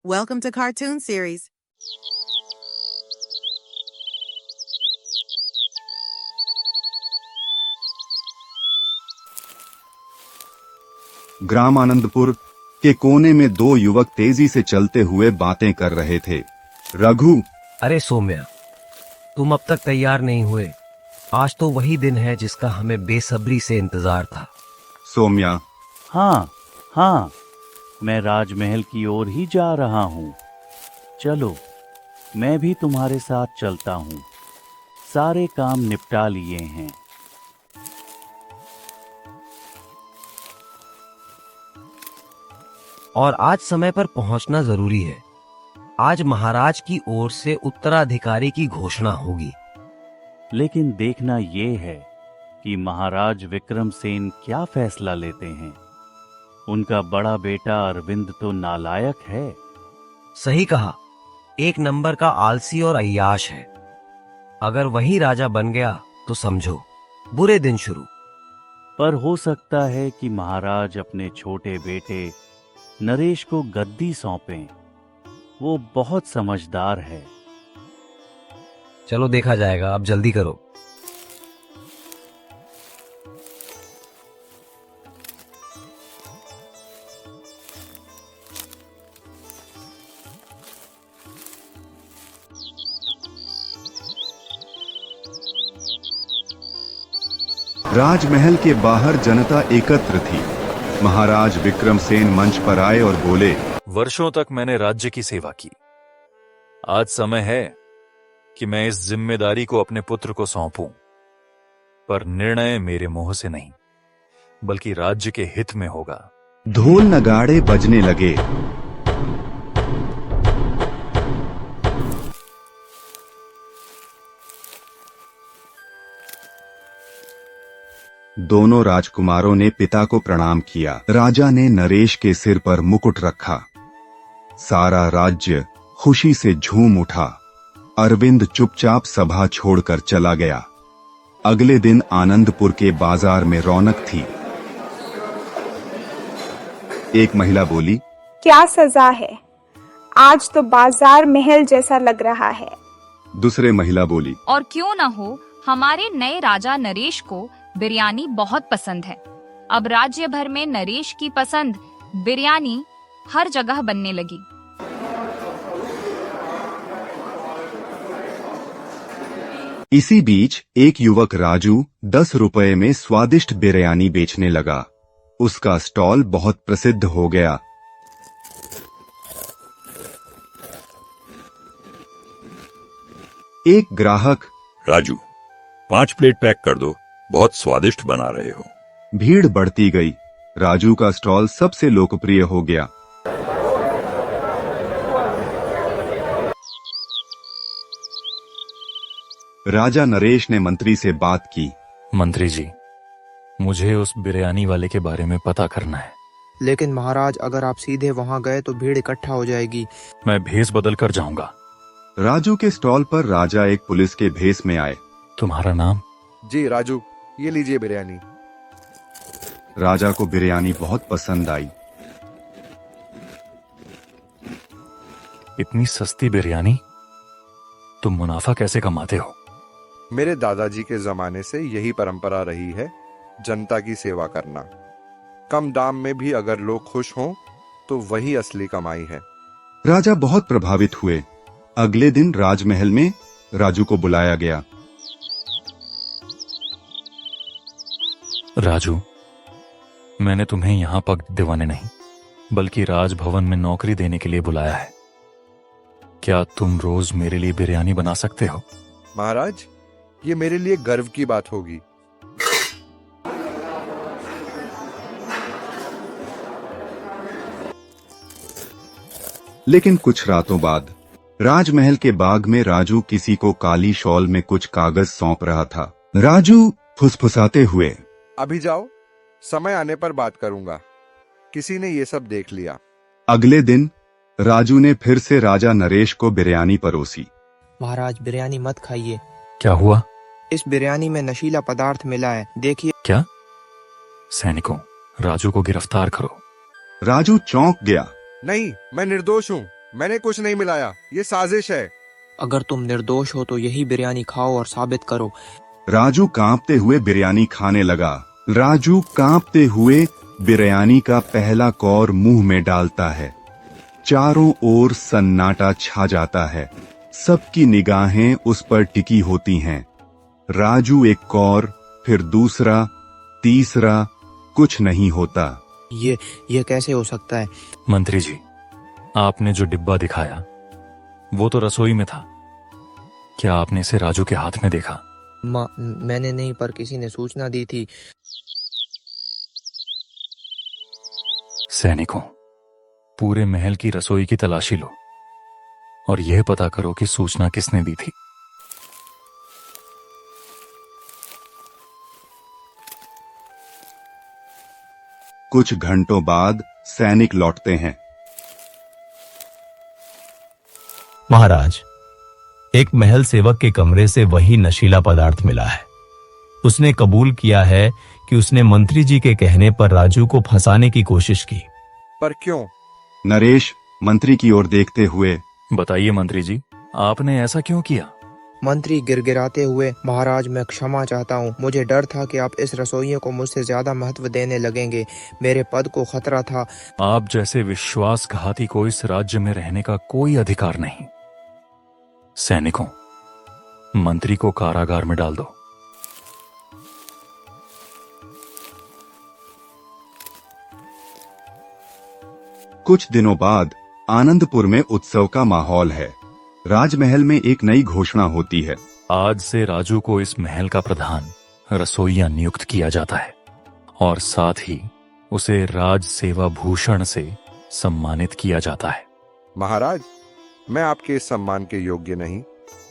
Welcome to Cartoon Series. ग्राम आनंदपुर के कोने में दो युवक तेजी से चलते हुए बातें कर रहे थे। रघु, अरे सौम्या, तुम अब तक तैयार नहीं हुए। आज तो वही दिन है जिसका हमें बेसब्री से इंतजार था। सौम्या, हाँ, मैं राजमहल की ओर ही जा रहा हूँ। चलो, मैं भी तुम्हारे साथ चलता हूँ। सारे काम निपटा लिए हैं। और आज समय पर पहुंचना जरूरी है। आज महाराज की ओर से उत्तराधिकारी की घोषणा होगी। लेकिन देखना ये है कि महाराज विक्रमसेन क्या फैसला लेते हैं। उनका बड़ा बेटा अरविंद तो नालायक है। सही कहा, एक नंबर का आलसी और अय्याश है। अगर वही राजा बन गया तो समझो बुरे दिन शुरू। पर हो सकता है कि महाराज अपने छोटे बेटे नरेश को गद्दी सौंपें। वो बहुत समझदार है। चलो देखा जाएगा, अब जल्दी करो। राजमहल के बाहर जनता एकत्र थी। महाराज विक्रमसेन मंच पर आए और बोले, वर्षों तक मैंने राज्य की सेवा की। आज समय है कि मैं इस जिम्मेदारी को अपने पुत्र को सौंपूं। पर निर्णय मेरे मोह से नहीं, बल्कि राज्य के हित में होगा। ढोल नगाड़े बजने लगे। दोनों राजकुमारों ने पिता को प्रणाम किया। राजा ने नरेश के सिर पर मुकुट रखा। सारा राज्य खुशी से झूम उठा। अरविंद चुपचाप सभा छोड़कर चला गया। अगले दिन आनंदपुर के बाजार में रौनक थी। एक महिला बोली, क्या सजा है, आज तो बाजार महल जैसा लग रहा है। दूसरे महिला बोली, और क्यों ना हो, हमारे नए राजा नरेश को बिरयानी बहुत पसंद है। अब राज्य भर में नरेश की पसंद बिरयानी हर जगह बनने लगी। इसी बीच एक युवक राजू 10 रुपए में स्वादिष्ट बिरयानी बेचने लगा। उसका स्टॉल बहुत प्रसिद्ध हो गया। एक ग्राहक, राजू, 5 प्लेट पैक कर दो, बहुत स्वादिष्ट बना रहे हो। भीड़ बढ़ती गई। राजू का स्टॉल सबसे लोकप्रिय हो गया। राजा नरेश ने मंत्री से बात की। मंत्री जी, मुझे उस बिरयानी वाले के बारे में पता करना है। लेकिन महाराज, अगर आप सीधे वहां गए तो भीड़ इकट्ठा हो जाएगी। मैं भेष बदल कर जाऊंगा। राजू के स्टॉल पर राजा एक पुलिस के भेष में आए। तुम्हारा नाम? जी राजू, ये लीजिए बिरयानी। राजा को बिरयानी बहुत पसंद आई। इतनी सस्ती बिरयानी? तुम मुनाफा कैसे कमाते हो? मेरे दादाजी के जमाने से यही परंपरा रही है, जनता की सेवा करना। कम दाम में भी अगर लोग खुश हों तो वही असली कमाई है। राजा बहुत प्रभावित हुए। अगले दिन राजमहल में राजू को बुलाया गया। राजू, मैंने तुम्हें यहाँ पग दिवाने नहीं, बल्कि राजभवन में नौकरी देने के लिए बुलाया है। क्या तुम रोज मेरे लिए बिरयानी बना सकते हो? महाराज, ये मेरे लिए गर्व की बात होगी। लेकिन कुछ रातों बाद राजमहल के बाग में राजू किसी को काली शॉल में कुछ कागज सौंप रहा था। राजू फुसफुसाते हुए, अभी जाओ, समय आने पर बात करूंगा। किसी ने ये सब देख लिया। अगले दिन राजू ने फिर से राजा नरेश को बिरयानी परोसी। महाराज, बिरयानी मत खाइए। क्या हुआ? इस बिरयानी में नशीला पदार्थ मिला है, देखिए। क्या? सैनिकों, राजू को गिरफ्तार करो। राजू चौंक गया। नहीं, मैं निर्दोष हूँ। मैंने कुछ नहीं मिलाया, ये साजिश है। अगर तुम निर्दोष हो तो यही बिरयानी खाओ और साबित करो। राजू कांपते हुए बिरयानी खाने लगा। राजू कांपते हुए बिरयानी का पहला कौर मुंह में डालता है। चारों ओर सन्नाटा छा जाता है। सबकी निगाहें उस पर टिकी होती हैं। राजू एक कौर, फिर दूसरा, तीसरा, कुछ नहीं होता। ये कैसे हो सकता है? मंत्री जी, आपने जो डिब्बा दिखाया वो तो रसोई में था। क्या आपने इसे राजू के हाथ में देखा? मैंने नहीं, पर किसी ने सूचना दी थी। सैनिकों, पूरे महल की रसोई की तलाशी लो और यह पता करो कि सूचना किसने दी थी। कुछ घंटों बाद सैनिक लौटते हैं। महाराज, एक महल सेवक के कमरे से वही नशीला पदार्थ मिला है। उसने कबूल किया है कि उसने मंत्री जी के कहने पर राजू को फंसाने की कोशिश की। पर क्यों? नरेश मंत्री की ओर देखते हुए, बताइए मंत्री जी, आपने ऐसा क्यों किया? मंत्री गिड़गिड़ाते हुए, महाराज मैं क्षमा चाहता हूँ। मुझे डर था कि आप इस रसोइये को मुझसे ज्यादा महत्व देने लगेंगे। मेरे पद को खतरा था। आप जैसे विश्वासघाती को इस राज्य में रहने का कोई अधिकार नहीं। सैनिकों, मंत्री को कारागार में डाल दो। कुछ दिनों बाद आनंदपुर में उत्सव का माहौल है। राजमहल में एक नई घोषणा होती है। आज से राजू को इस महल का प्रधान रसोइया नियुक्त किया जाता है और साथ ही उसे राज सेवा भूषण से सम्मानित किया जाता है। महाराज, मैं आपके इस सम्मान के योग्य नहीं।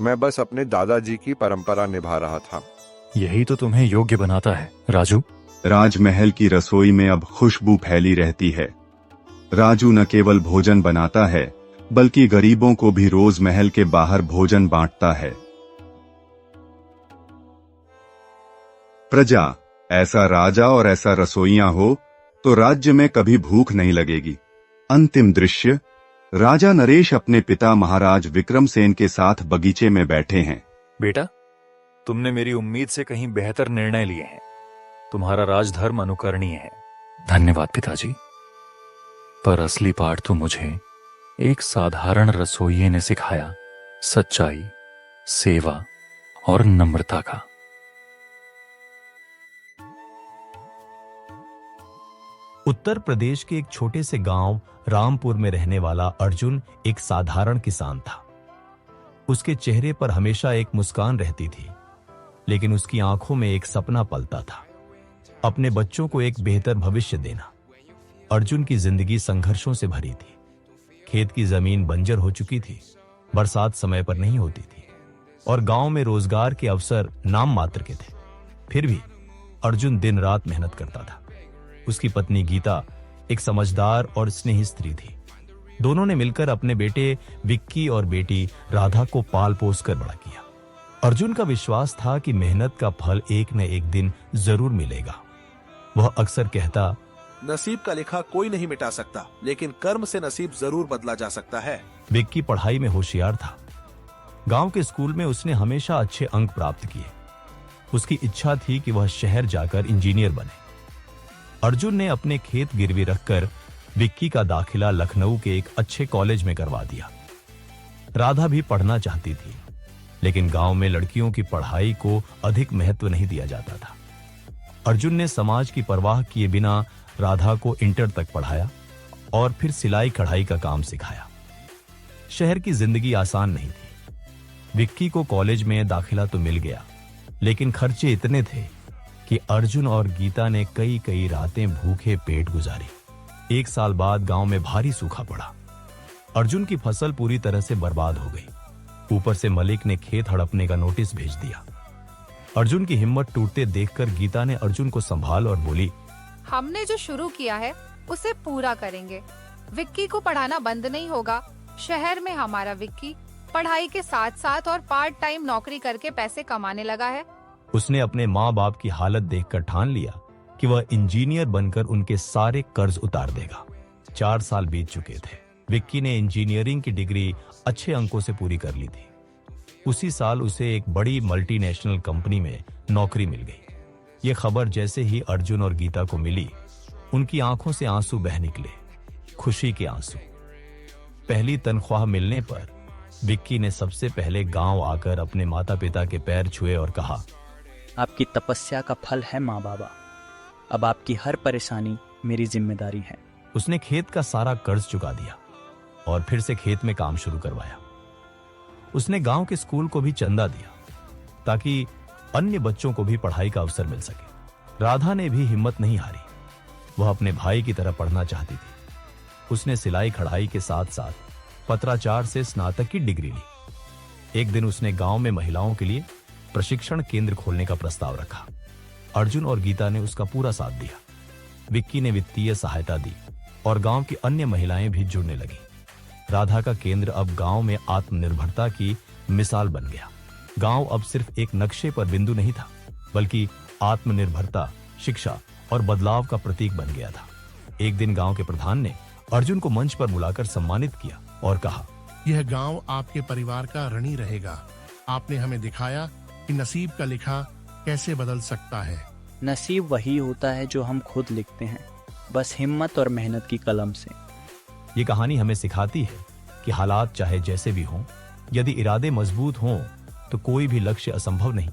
मैं बस अपने दादाजी की परंपरा निभा रहा था। यही तो तुम्हें योग्य बनाता है राजू। राजमहल की रसोई में अब खुशबू फैली रहती है। राजू न केवल भोजन बनाता है, बल्कि गरीबों को भी रोज महल के बाहर भोजन बांटता है। प्रजा, ऐसा राजा और ऐसा रसोइया हो तो राज्य में कभी भूख नहीं लगेगी। अंतिम दृश्य, राजा नरेश अपने पिता महाराज विक्रमसेन के साथ बगीचे में बैठे हैं। बेटा, तुमने मेरी उम्मीद से कहीं बेहतर निर्णय लिए हैं। तुम्हारा राजधर्म अनुकरणीय है। धन्यवाद पिताजी। पर असली पाठ तो मुझे एक साधारण रसोइये ने सिखाया, सच्चाई, सेवा और नम्रता का। उत्तर प्रदेश के एक छोटे से गांव रामपुर में रहने वाला अर्जुन एक साधारण किसान था। उसके चेहरे पर हमेशा एक मुस्कान रहती थी, लेकिन उसकी आंखों में एक सपना पलता था, अपने बच्चों को एक बेहतर भविष्य देना। अर्जुन की जिंदगी संघर्षों से भरी थी। खेत की जमीन बंजर हो चुकी थी, बरसात समय पर नहीं होती थी और गांव में रोजगार के अवसर नाम मात्र के थे। फिर भी अर्जुन दिन रात मेहनत करता था। उसकी पत्नी गीता एक समझदार और स्नेही स्त्री थी। दोनों ने मिलकर अपने बेटे विक्की और बेटी राधा को पाल पोस कर बड़ा किया। अर्जुन का विश्वास था कि मेहनत का फल एक न एक दिन जरूर मिलेगा। वह अक्सर कहता, नसीब का लिखा कोई नहीं मिटा सकता, लेकिन कर्म से नसीब जरूर बदला जा सकता है। विक्की पढ़ाई में होशियार था। गांव के स्कूल में उसने हमेशा अच्छे अंक प्राप्त किए। उसकी इच्छा थी कि वह शहर जाकर इंजीनियर बने। अर्जुन ने अपने खेत गिरवी रखकर विक्की का दाखिला लखनऊ के एक अच्छे कॉलेज में करवा दिया। राधा भी पढ़ना चाहती थी, लेकिन गांव में लड़कियों की पढ़ाई को अधिक महत्व नहीं दिया जाता था। अर्जुन ने समाज की परवाह किए बिना राधा को इंटर तक पढ़ाया और फिर सिलाई कढ़ाई का काम सिखाया। शहर की जिंदगी आसान नहीं थी। विक्की को कॉलेज में दाखिला तो मिल गया, लेकिन खर्चे इतने थे कि अर्जुन और गीता ने कई कई रातें भूखे पेट गुजारी। एक साल बाद गांव में भारी सूखा पड़ा। अर्जुन की फसल पूरी तरह से बर्बाद हो गई। ऊपर से मलिक ने खेत हड़पने का नोटिस भेज दिया। अर्जुन की हिम्मत टूटते देखकर गीता ने अर्जुन को संभाल और बोली, हमने जो शुरू किया है उसे पूरा करेंगे। विक्की को पढ़ाना बंद नहीं होगा। शहर में हमारा विक्की पढ़ाई के साथ साथ और पार्ट टाइम नौकरी करके पैसे कमाने लगा है। उसने अपने माँ बाप की हालत देखकर ठान लिया कि वह इंजीनियर बनकर उनके सारे कर्ज उतार देगा। 4 साल बीत चुके थे। विक्की ने इंजीनियरिंग की डिग्री अच्छे अंकों से पूरी कर ली थी। उसी साल उसे एक बड़ी मल्टीनेशनल कंपनी में नौकरी मिल गई। ये खबर जैसे ही अर्जुन और गीता को मिली, उनकी आंखों से आंसू बह निकले, खुशी के आंसू। पहली तनख्वाह मिलने पर विक्की ने सबसे पहले गांव आकर अपने माता पिता के पैर छुए और कहा, आपकी तपस्या का फल है माँ बाबा। अब आपकी हर परेशानी मेरी जिम्मेदारी है। उसने खेत का सारा कर्ज चुका दिया और फिर से खेत में काम शुरू करवाया। उसने गांव के स्कूल को भी चंदा दिया ताकि अन्य बच्चों को भी पढ़ाई का अवसर मिल सके। राधा ने भी हिम्मत नहीं हारी। वह अपने भाई की तरह पढ़ना चाहती थी। उसने सिलाई कढ़ाई के साथ साथ पत्राचार से स्नातक की डिग्री ली। एक दिन उसने गांव में महिलाओं के लिए प्रशिक्षण केंद्र खोलने का प्रस्ताव रखा। अर्जुन और गीता ने उसका पूरा साथ दिया। विक्की ने वित्तीय सहायता दी और गांव की अन्य महिलाएं भी जुड़ने लगी। राधा का केंद्र अब गांव में आत्मनिर्भरता की मिसाल बन गया। गांव अब सिर्फ एक नक्शे पर बिंदु नहीं था, बल्कि आत्मनिर्भरता, शिक्षा और बदलाव का प्रतीक बन गया था। एक दिन गांव के प्रधान ने अर्जुन को मंच पर बुलाकर सम्मानित किया और कहा, यह गांव आपके परिवार का ऋणी रहेगा। आपने हमें दिखाया कि नसीब का लिखा कैसे बदल सकता है। नसीब वही होता है जो हम खुद लिखते हैं, बस हिम्मत और मेहनत की कलम से। ये कहानी हमें सिखाती है कि हालात चाहे जैसे भी हों, यदि इरादे मजबूत हों तो कोई भी लक्ष्य असंभव नहीं।